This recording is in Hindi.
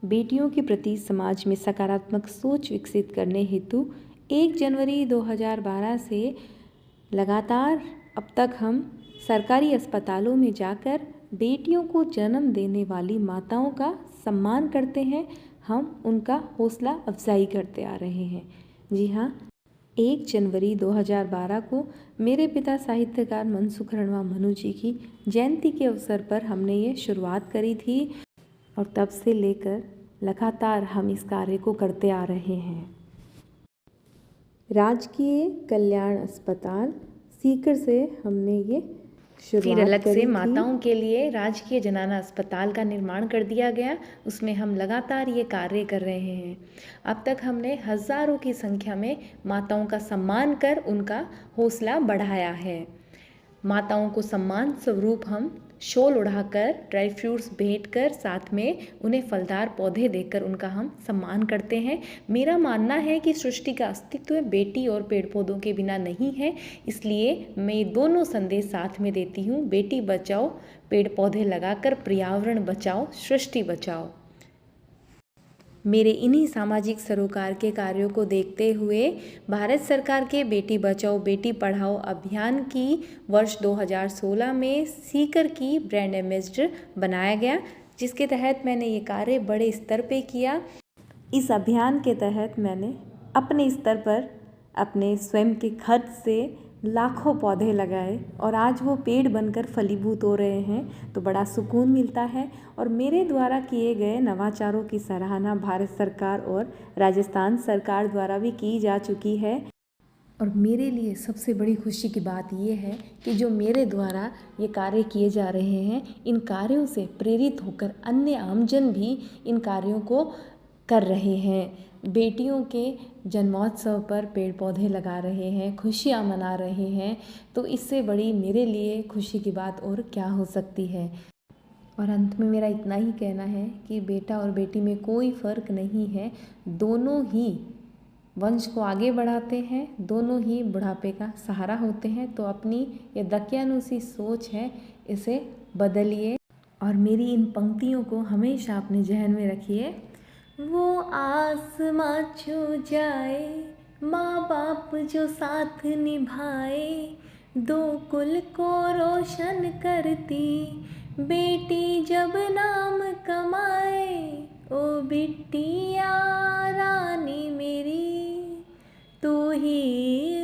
बेटियों के प्रति समाज में सकारात्मक सोच विकसित करने हेतु 1 जनवरी 2012 से लगातार अब तक हम सरकारी अस्पतालों में जाकर बेटियों को जन्म देने वाली माताओं का सम्मान करते हैं, हम उनका हौसला अफजाई करते आ रहे हैं। जी हाँ, 1 जनवरी 2012 को मेरे पिता साहित्यकार मनसुख रणवा मनु जी की जयंती के अवसर पर हमने ये शुरुआत करी थी और तब से लेकर लगातार हम इस कार्य को करते आ रहे हैं। राजकीय कल्याण अस्पताल सीकर से हमने ये फिर अलग से करी थी। माताओं के लिए राजकीय जनाना अस्पताल का निर्माण कर दिया गया, उसमें हम लगातार ये कार्य कर रहे हैं। अब तक हमने हज़ारों की संख्या में माताओं का सम्मान कर उनका हौसला बढ़ाया है। माताओं को सम्मान स्वरूप हम शॉल उड़ाकर, ड्राई फ्रूट्स भेंट कर, साथ में उन्हें फलदार पौधे देकर उनका हम सम्मान करते हैं। मेरा मानना है कि सृष्टि का अस्तित्व बेटी और पेड़ पौधों के बिना नहीं है, इसलिए मैं ये दोनों संदेश साथ में देती हूँ। बेटी बचाओ, पेड़ पौधे लगाकर पर्यावरण बचाओ, सृष्टि बचाओ। मेरे इन्हीं सामाजिक सरोकार के कार्यों को देखते हुए भारत सरकार के बेटी बचाओ बेटी पढ़ाओ अभियान की वर्ष 2016 में सीकर की ब्रांड एम्बेसडर बनाया गया, जिसके तहत मैंने ये कार्य बड़े स्तर पे किया। इस अभियान के तहत मैंने अपने स्तर पर अपने स्वयं के खर्च से लाखों पौधे लगाए और आज वो पेड़ बनकर फलीभूत हो रहे हैं, तो बड़ा सुकून मिलता है। और मेरे द्वारा किए गए नवाचारों की सराहना भारत सरकार और राजस्थान सरकार द्वारा भी की जा चुकी है। और मेरे लिए सबसे बड़ी खुशी की बात ये है कि जो मेरे द्वारा ये कार्य किए जा रहे हैं, इन कार्यों से प्रेरित होकर अन्य आमजन भी इन कार्यों को कर रहे हैं। बेटियों के जन्मोत्सव पर पेड़ पौधे लगा रहे हैं, खुशियाँ मना रहे हैं, तो इससे बड़ी मेरे लिए खुशी की बात और क्या हो सकती है। और अंत में मेरा इतना ही कहना है कि बेटा और बेटी में कोई फ़र्क नहीं है, दोनों ही वंश को आगे बढ़ाते हैं, दोनों ही बुढ़ापे का सहारा होते हैं। तो अपनी ये दकियानुसी सोच है, इसे बदलिए और मेरी इन पंक्तियों को हमेशा अपने जहन में रखिए। वो आसमां छू जाए, माँ बाप जो साथ निभाए, दो कुल को रोशन करती बेटी जब नाम कमाए, ओ बिटिया रानी मेरी तू ही